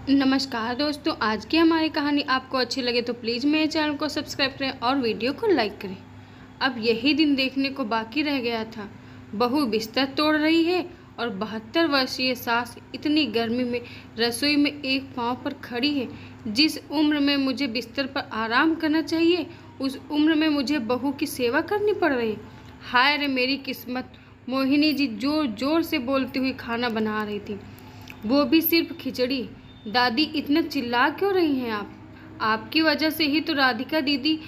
नमस्कार दोस्तों, आज की हमारी कहानी आपको अच्छी लगे तो प्लीज़ मेरे चैनल को सब्सक्राइब करें और वीडियो को लाइक करें। अब यही दिन देखने को बाकी रह गया था। बहू बिस्तर तोड़ रही है और 72 वर्षीय सास इतनी गर्मी में रसोई में एक पांव पर खड़ी है। जिस उम्र में मुझे बिस्तर पर आराम करना चाहिए, उस उम्र में मुझे बहू की सेवा करनी पड़ रही है। हाय रे मेरी किस्मत। मोहिनी जी जोर जोर से बोलती हुई खाना बना रही थी, वो भी सिर्फ खिचड़ी। दादी इतना चिल्ला क्यों रही हैं आप? आपकी वजह से ही तो राधिका दीदी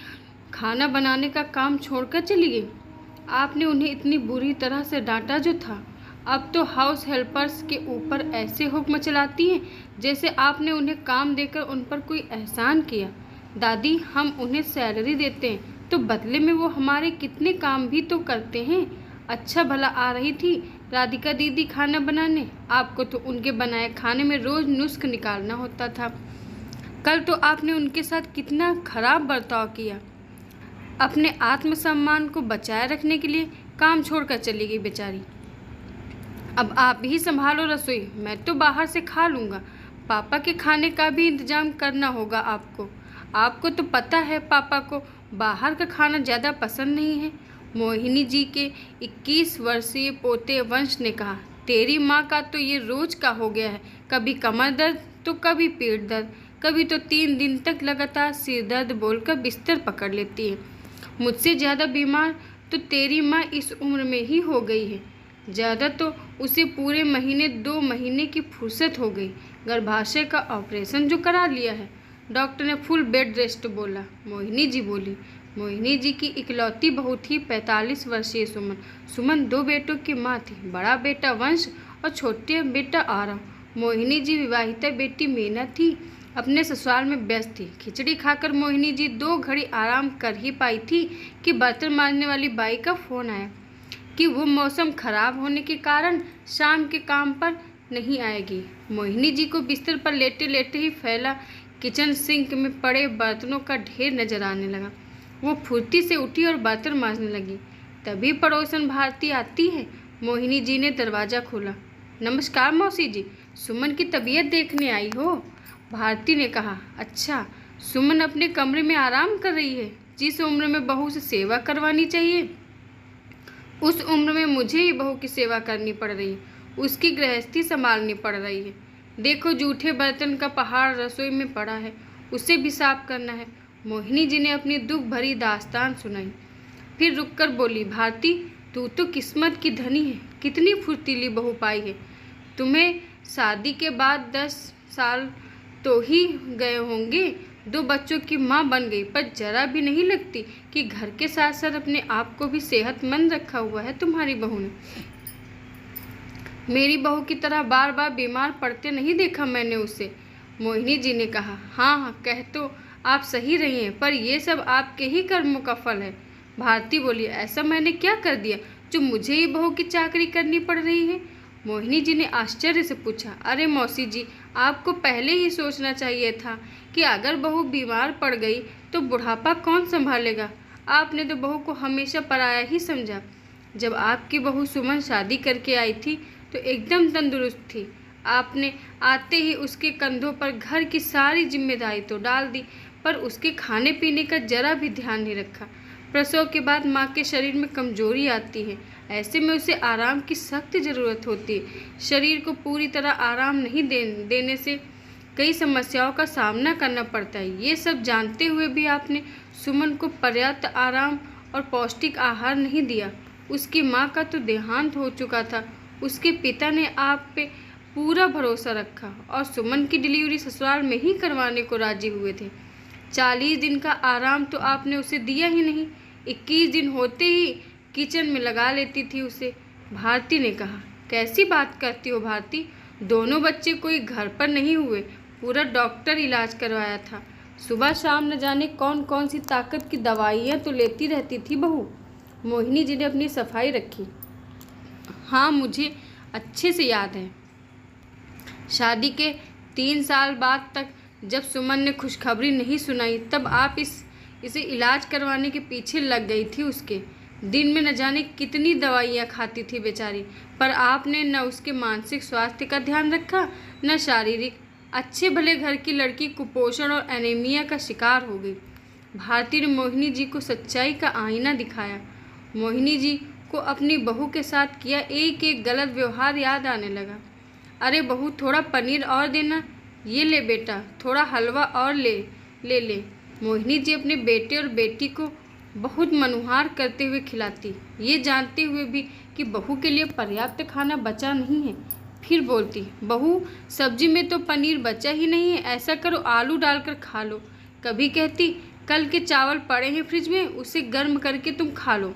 खाना बनाने का काम छोड़कर चली गई। आपने उन्हें इतनी बुरी तरह से डांटा जो था। अब तो हाउस हेल्पर्स के ऊपर ऐसे हुक्म चलाती हैं जैसे आपने उन्हें काम देकर उन पर कोई एहसान किया। दादी, हम उन्हें सैलरी देते हैं तो बदले में वो हमारे कितने काम भी तो करते हैं। अच्छा भला आ रही थी राधिका दीदी खाना बनाने, आपको तो उनके बनाए खाने में रोज नुस्ख निकालना होता था। कल तो आपने उनके साथ कितना खराब बर्ताव किया। अपने आत्मसम्मान को बचाए रखने के लिए काम छोड़कर चली गई बेचारी। अब आप ही संभालो रसोई, मैं तो बाहर से खा लूँगा। पापा के खाने का भी इंतजाम करना होगा आपको। आपको तो पता है पापा को बाहर का खाना ज़्यादा पसंद नहीं है। मोहिनी जी के 21 वर्षीय पोते वंश ने कहा, तेरी माँ का तो ये रोज का हो गया है। कभी कमर दर्द तो कभी पेट दर्द, कभी तो 3 दिन तक लगातार सिर दर्द बोलकर बिस्तर पकड़ लेती है। मुझसे ज़्यादा बीमार तो तेरी माँ इस उम्र में ही हो गई है। ज़्यादा तो उसे पूरे महीने 2 महीने की फुर्सत हो गई। गर्भाशय का ऑपरेशन जो करा लिया है, डॉक्टर ने फुल बेड रेस्ट बोला। मोहिनी जी बोली। मोहिनी जी की इकलौती बहू थी 45 वर्षीय सुमन। सुमन 2 बेटों की माँ थी, बड़ा बेटा वंश और छोटे बेटा आरव। मोहिनी जी विवाहिता बेटी मीना थी, अपने ससुराल में व्यस्त थी। खिचड़ी खाकर मोहिनी जी 2 घड़ी आराम कर ही पाई थी कि बर्तन मांजने वाली बाई का फ़ोन आया कि वो मौसम खराब होने के कारण शाम के काम पर नहीं आएगी। मोहिनी जी को बिस्तर पर लेटे लेटे ही फैला किचन सिंक में पड़े बर्तनों का ढेर नजर आने लगा। वो फुर्ती से उठी और बर्तन मांजने लगी। तभी पड़ोसन भारती आती है। मोहिनी जी ने दरवाज़ा खोला। नमस्कार मौसी जी, सुमन की तबीयत देखने आई हो? भारती ने कहा। अच्छा, सुमन अपने कमरे में आराम कर रही है। जिस उम्र में बहू से सेवा करवानी चाहिए, उस उम्र में मुझे ही बहू की सेवा करनी पड़ रही है, उसकी गृहस्थी संभालनी पड़ रही है। देखो, जूठे बर्तन का पहाड़ रसोई में पड़ा है, उसे भी साफ करना है। मोहिनी जी ने अपनी दुख भरी दास्तान सुनाई, फिर रुककर बोली, भारती, तू तो किस्मत की धनी है, कितनी फुर्तीली बहू पाई है। तुम्हें शादी के बाद 10 साल तो ही गए होंगे, 2 बच्चों की माँ बन गई, पर जरा भी नहीं लगती कि घर के साथ साथ अपने आप को भी सेहतमंद रखा हुआ है तुम्हारी बहू ने। मेरी बहू की तरह बार बार बीमार पड़ते नहीं देखा मैंने उसे। मोहिनी जी ने कहा। हाँ हाँ, कह तो आप सही रही हैं, पर ये सब आपके ही कर्मों का फल है। भारती बोली। ऐसा मैंने क्या कर दिया जो मुझे ही बहू की चाकरी करनी पड़ रही है? मोहिनी जी ने आश्चर्य से पूछा। अरे मौसी जी, आपको पहले ही सोचना चाहिए था कि अगर बहू बीमार पड़ गई तो बुढ़ापा कौन संभालेगा। आपने तो बहू को हमेशा पराया ही समझा। जब आपकी बहू सुमन शादी करके आई थी तो एकदम तंदुरुस्त थी। आपने आते ही उसके कंधों पर घर की सारी जिम्मेदारी तो डाल दी, पर उसके खाने पीने का जरा भी ध्यान नहीं रखा। प्रसव के बाद माँ के शरीर में कमजोरी आती है, ऐसे में उसे आराम की सख्त ज़रूरत होती है। शरीर को पूरी तरह आराम नहीं देने से कई समस्याओं का सामना करना पड़ता है। ये सब जानते हुए भी आपने सुमन को पर्याप्त आराम और पौष्टिक आहार नहीं दिया। उसकी माँ का तो देहांत हो चुका था। उसके पिता ने आप पे पूरा भरोसा रखा और सुमन की डिलीवरी ससुराल में ही करवाने को राजी हुए थे। 40 दिन का आराम तो आपने उसे दिया ही नहीं। 21 दिन होते ही किचन में लगा लेती थी उसे। भारती ने कहा। कैसी बात करती हो भारती, दोनों बच्चे कोई घर पर नहीं हुए, पूरा डॉक्टर इलाज करवाया था। सुबह शाम न जाने कौन कौन सी ताकत की दवाइयाँ तो लेती रहती थी बहू। मोहिनी जी ने अपनी सफाई रखी। हाँ, मुझे अच्छे से याद है। शादी के 3 साल बाद तक जब सुमन ने खुशखबरी नहीं सुनाई, तब आप इसे इलाज करवाने के पीछे लग गई थी उसके। दिन में न जाने कितनी दवाइयाँ खाती थी बेचारी, पर आपने न उसके मानसिक स्वास्थ्य का ध्यान रखा न शारीरिक। अच्छे भले घर की लड़की कुपोषण और एनीमिया का शिकार हो गई। भारती ने मोहिनी जी को सच्चाई का आईना दिखाया। मोहिनी जी को अपनी बहू के साथ किया एक एक गलत व्यवहार याद आने लगा। अरे बहू, थोड़ा पनीर और देना। ये ले बेटा, थोड़ा हलवा और ले। मोहिनी जी अपने बेटे और बेटी को बहुत मनुहार करते हुए खिलाती, ये जानते हुए भी कि बहू के लिए पर्याप्त खाना बचा नहीं है। फिर बोलती, बहू सब्जी में तो पनीर बचा ही नहीं है, ऐसा करो आलू डालकर खा लो। कभी कहती, कल के चावल पड़े हैं फ्रिज में, उसे गर्म करके तुम खा लो।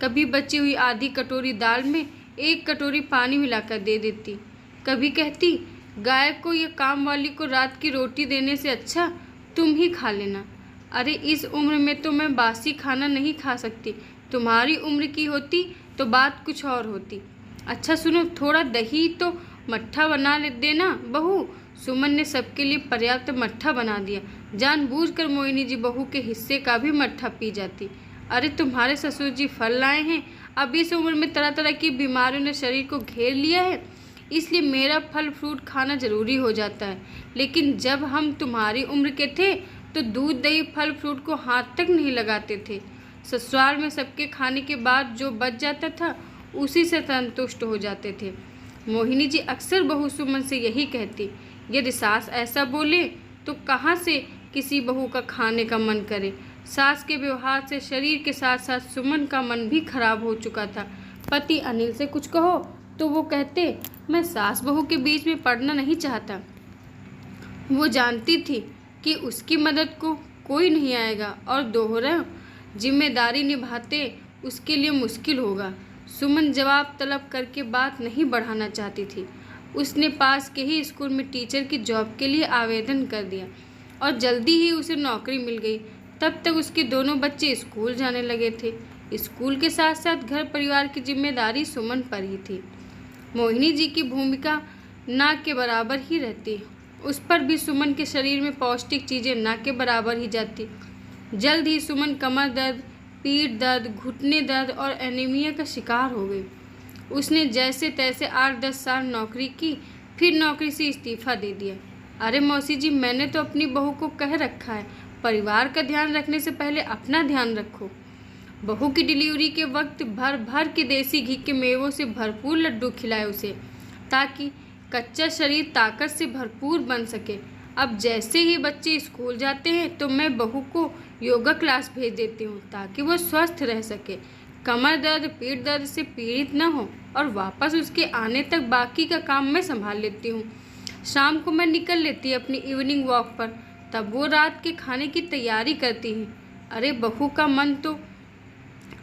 कभी बची हुई आधी कटोरी दाल में 1 कटोरी पानी मिलाकर दे देती। कभी कहती, गाय को या काम वाली को रात की रोटी देने से अच्छा तुम ही खा लेना। अरे इस उम्र में तो मैं बासी खाना नहीं खा सकती, तुम्हारी उम्र की होती तो बात कुछ और होती। अच्छा सुनो, थोड़ा दही तो मट्ठा बना देना बहू। सुमन ने सबके लिए पर्याप्त मट्ठा बना दिया। जानबूझकर मोहिनी जी बहू के हिस्से का भी मट्ठा पी जाती। अरे तुम्हारे ससुर जी फल लाए हैं, अब इस उम्र में तरह तरह की बीमारियों ने शरीर को घेर लिया है, इसलिए मेरा फल फ्रूट खाना जरूरी हो जाता है। लेकिन जब हम तुम्हारी उम्र के थे तो दूध दही फल फ्रूट को हाथ तक नहीं लगाते थे। ससुराल में सबके खाने के बाद जो बच जाता था उसी से संतुष्ट हो जाते थे। मोहिनी जी अक्सर बहू सुमन से यही कहती, यदि सास ऐसा बोले तो कहाँ से किसी बहू का खाने का मन करे। सास के व्यवहार से शरीर के साथ साथ सुमन का मन भी खराब हो चुका था। पति अनिल से कुछ कहो तो वो कहते, मैं सास बहू के बीच में पड़ना नहीं चाहता। वो जानती थी कि उसकी मदद को कोई नहीं आएगा और दोहरा जिम्मेदारी निभाते उसके लिए मुश्किल होगा। सुमन जवाब तलब करके बात नहीं बढ़ाना चाहती थी। उसने पास के ही स्कूल में टीचर की जॉब के लिए आवेदन कर दिया और जल्दी ही उसे नौकरी मिल गई। तब तक उसके दोनों बच्चे स्कूल जाने लगे थे। स्कूल के साथ साथ घर परिवार की जिम्मेदारी सुमन पर ही थी। मोहिनी जी की भूमिका ना के बराबर ही रहती, उस पर भी सुमन के शरीर में पौष्टिक चीज़ें ना के बराबर ही जाती। जल्द ही सुमन कमर दर्द, पीठ दर्द, घुटने दर्द और एनीमिया का शिकार हो गई। उसने जैसे तैसे 8-10 साल नौकरी की, फिर नौकरी से इस्तीफा दे दिया। अरे मौसी जी, मैंने तो अपनी बहू को कह रखा है, परिवार का ध्यान रखने से पहले अपना ध्यान रखो। बहू की डिलीवरी के वक्त भर भर के देसी घी के मेवों से भरपूर लड्डू खिलाए उसे, ताकि कच्चा शरीर ताकत से भरपूर बन सके। अब जैसे ही बच्चे स्कूल जाते हैं तो मैं बहू को योगा क्लास भेज देती हूँ ताकि वो स्वस्थ रह सके, कमर दर्द पीठ दर्द से पीड़ित न हो, और वापस उसके आने तक बाकी का काम मैं संभाल लेती हूँ। शाम को मैं निकल लेती अपनी इवनिंग वॉक पर, तब वो रात के खाने की तैयारी करती है। अरे बहू का मन तो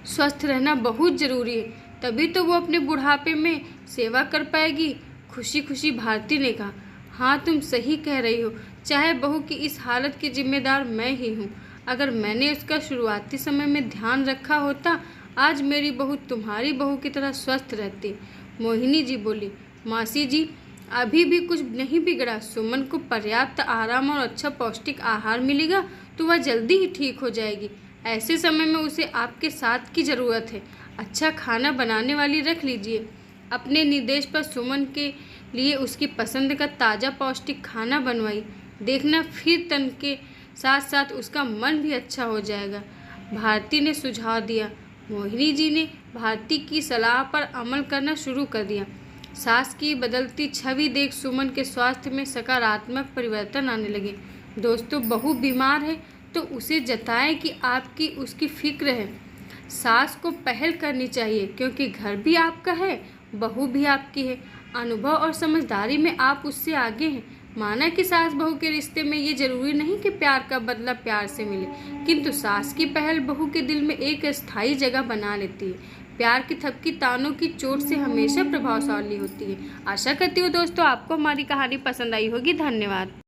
स्वस्थ रहना बहुत ज़रूरी है, तभी तो वो अपने बुढ़ापे में सेवा कर पाएगी। खुशी खुशी भारती ने कहा, हाँ तुम सही कह रही हो, चाहे बहू की इस हालत की जिम्मेदार मैं ही हूँ। अगर मैंने उसका शुरुआती समय में ध्यान रखा होता, आज मेरी बहू तुम्हारी बहू की तरह स्वस्थ रहती। मोहिनी जी बोली, मासी जी अभी भी कुछ नहीं बिगड़ा। सुमन को पर्याप्त आराम और अच्छा पौष्टिक आहार मिलेगा तो वह जल्दी ही ठीक हो जाएगी। ऐसे समय में उसे आपके साथ की ज़रूरत है। अच्छा खाना बनाने वाली रख लीजिए। अपने निर्देश पर सुमन के लिए उसकी पसंद का ताज़ा पौष्टिक खाना बनवाई, देखना फिर तन के साथ साथ उसका मन भी अच्छा हो जाएगा। भारती ने सुझाव दिया। मोहिनी जी ने भारती की सलाह पर अमल करना शुरू कर दिया। सास की बदलती छवि देख सुमन के स्वास्थ्य में सकारात्मक परिवर्तन आने लगे। दोस्तों, बहू बीमार है तो उसे जताएं कि आपकी उसकी फिक्र है। सास को पहल करनी चाहिए क्योंकि घर भी आपका है, बहू भी आपकी है। अनुभव और समझदारी में आप उससे आगे हैं। माना कि सास बहू के रिश्ते में ये जरूरी नहीं कि प्यार का बदला प्यार से मिले, किंतु सास की पहल बहू के दिल में एक स्थायी जगह बना लेती है। प्यार की थपकी तानों की चोट से हमेशा प्रभावशाली होती है। आशा करती हूँ दोस्तों आपको हमारी कहानी पसंद आई होगी। धन्यवाद।